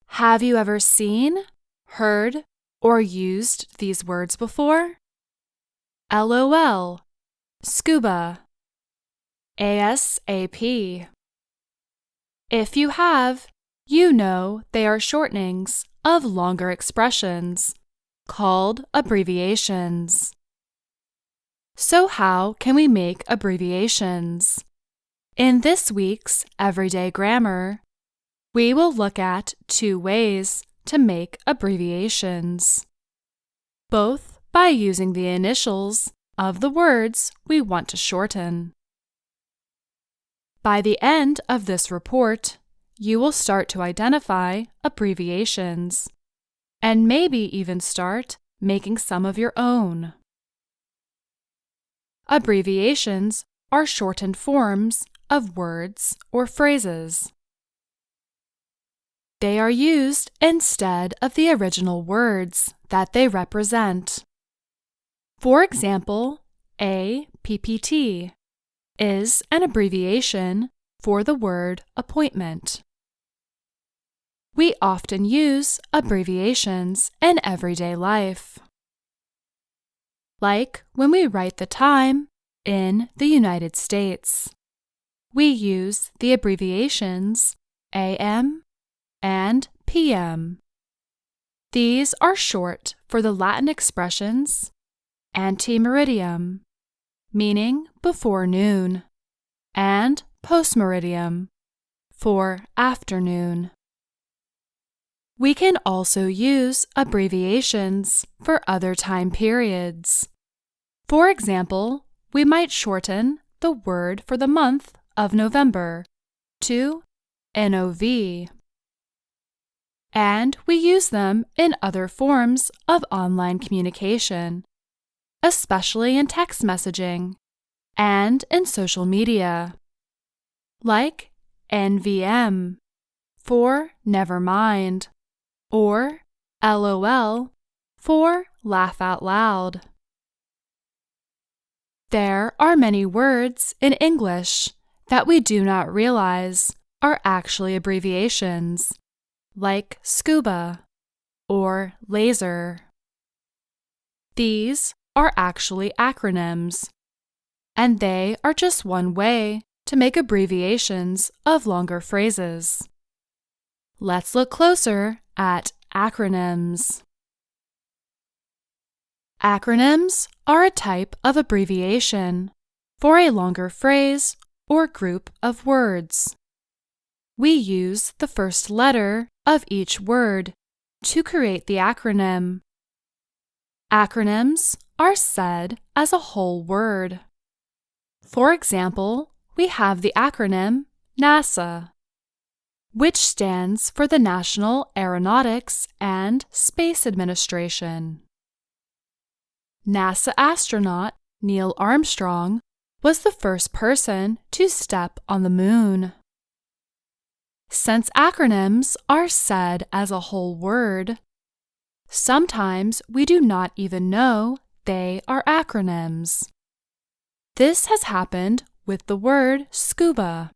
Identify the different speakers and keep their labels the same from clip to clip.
Speaker 1: Have you ever seen, heard, or used these words before? LOL, scuba, ASAP. If you have, you know they are shortenings of longer expressions called abbreviations. So how can we make abbreviations? In this week's Everyday Grammar, we will look at 2 ways to make abbreviations, both by using the initials of the words we want to shorten. By the end of this report, you will start to identify abbreviations and maybe even start making some of your own. Abbreviations are shortened forms of words or phrases. They are used instead of the original words that they represent. For example, APPT is an abbreviation for the word appointment. We often use abbreviations in everyday life, like when we write the time in the United States. We use the abbreviations AM and PM. These are short for the Latin expressions ante meridiem, meaning before noon, and post meridiem, for afternoon. We can also use abbreviations for other time periods. For example, we might shorten the word for the month of November to NOV. And we use them in other forms of online communication, especially in text messaging and in social media, like NVM for never mind, or LOL for laugh out loud. There are many words in English that we do not realize are actually abbreviations, like scuba or laser. These are actually acronyms, and they are just one way to make abbreviations of longer phrases. Let's look closer at acronyms. Acronyms are a type of abbreviation for a longer phrase or group of words. We use the first letter of each word to create the acronym. Acronyms are said as a whole word. For example, we have the acronym NASA, which stands for the National Aeronautics and Space Administration. NASA astronaut Neil Armstrong was the first person to step on the moon. Since acronyms are said as a whole word, sometimes we do not even know they are acronyms. This has happened with the word scuba.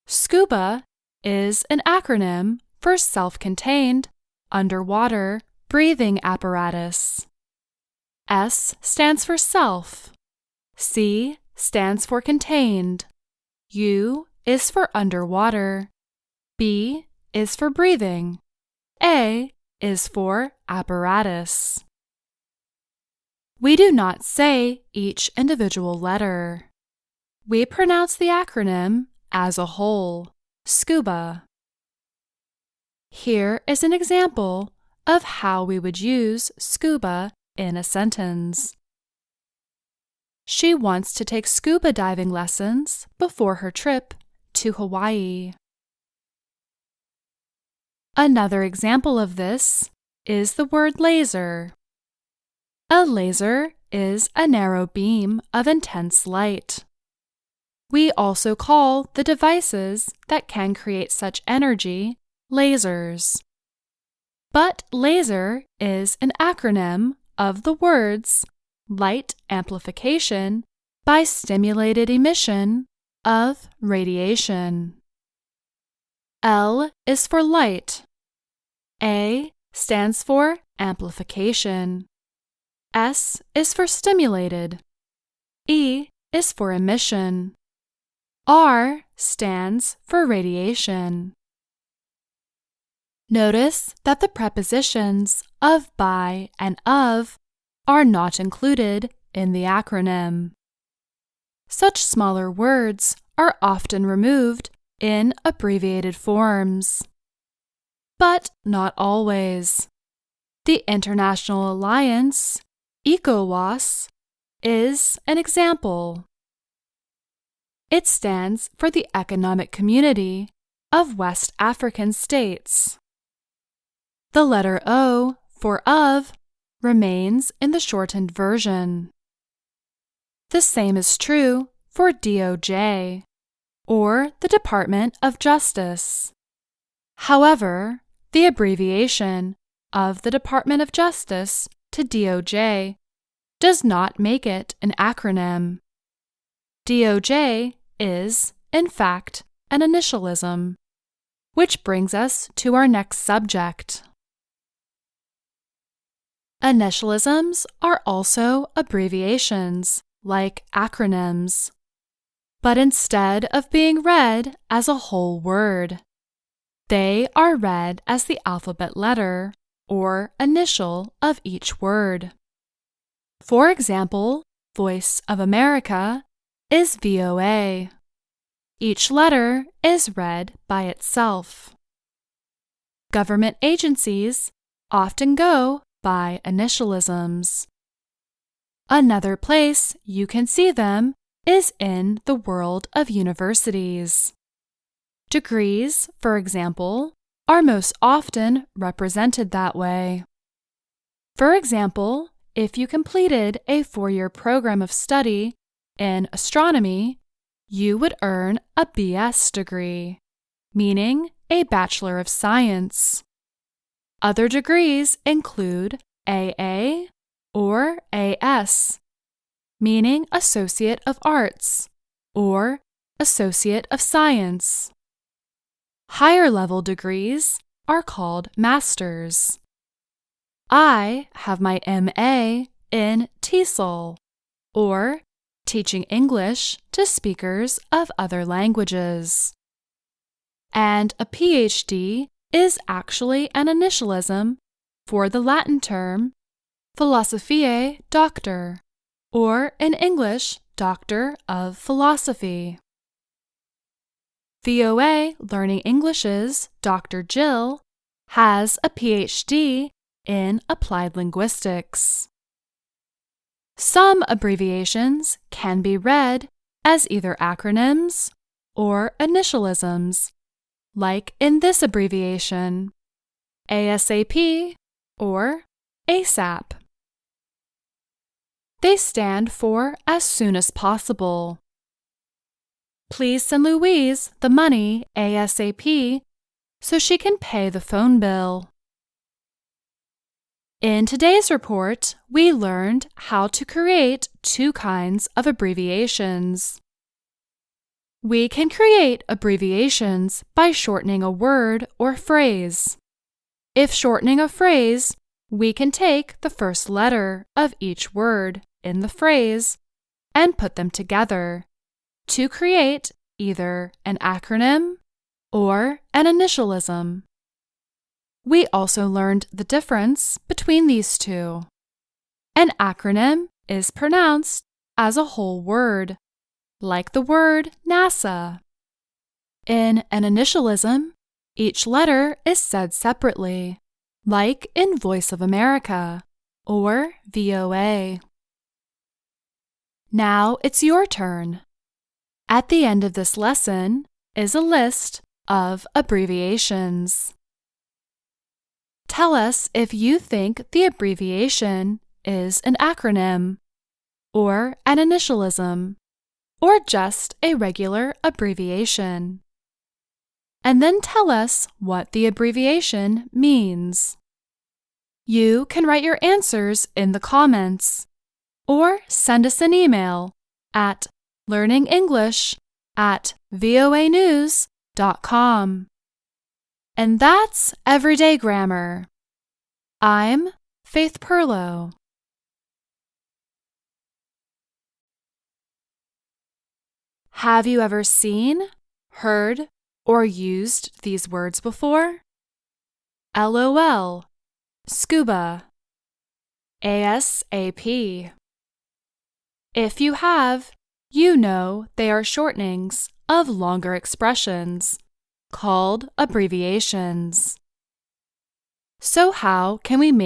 Speaker 1: Scuba is an acronym for self-contained, underwater breathing apparatus. S stands for self, C stands for contained, U is for underwater, B is for breathing, A is for apparatus. We do not say each individual letter. We pronounce the acronym as a whole, scuba. Here is an example of how we would use scuba in a sentence. She wants to take scuba diving lessons before her trip to Hawaii. Another example of this is the word laser. A laser is a narrow beam of intense light. We also call the devices that can create such energy lasers. But laser is an acronym of the words light amplification by stimulated emission of radiation. L is for light, A stands for amplification. S is for stimulated. E is for emission. R stands for radiation. Notice that the prepositions of, by, and of are not included in the acronym. Such smaller words are often removed in abbreviated forms. But not always. The International Alliance, ECOWAS, is an example. It stands for the Economic Community of West African States. The letter O for of remains in the shortened version. The same is true for DOJ, or the Department of Justice. However, the abbreviation of the Department of Justice to DOJ does not make it an acronym. DOJ is, in fact, an initialism, which brings us to our next subject. Initialisms are also abbreviations, like acronyms, but instead of being read as a whole word, they are read as the alphabet letter or initial of each word. For example, Voice of America is VOA. Each letter is read by itself. Government agencies often go by initialisms. Another place you can see them is in the world of universities. Degrees, for example, are most often represented that way. For example, if you completed a 4-year program of study in astronomy, you would earn a BS degree, meaning a Bachelor of Science. Other degrees include AA or AS, meaning Associate of Arts or Associate of Science. Higher level degrees are called Masters. I have my MA in TESOL, or Teaching English to Speakers of Other Languages. And a PhD is actually an initialism for the Latin term Philosophiae Doctor, or in English, Doctor of Philosophy. VOA Learning English's Dr. Jill has a PhD in Applied Linguistics. Some abbreviations can be read as either acronyms or initialisms, like in this abbreviation, ASAP or ASAP. They stand for as soon as possible. Please send Louise the money ASAP so she can pay the phone bill. In today's report, we learned how to create 2 kinds of abbreviations. We can create abbreviations by shortening a word or phrase. If shortening a phrase, we can take the first letter of each word in the phrase and put them together to create either an acronym or an initialism. We also learned the difference between these two. An acronym is pronounced as a whole word, like the word NASA. In an initialism, each letter is said separately, like in Voice of America or VOA. Now it's your turn. At the end of this lesson is a list of abbreviations. Tell us if you think the abbreviation is an acronym, or an initialism, or just a regular abbreviation. And then tell us what the abbreviation means. You can write your answers in the comments, or send us an email at learningenglish@voanews.com. And that's Everyday Grammar. I'm Faith Perlow. Have you ever seen, heard, or used these words before? LOL, scuba, ASAP. If you have, you know they are shortenings of longer expressions, called abbreviations. So how can we make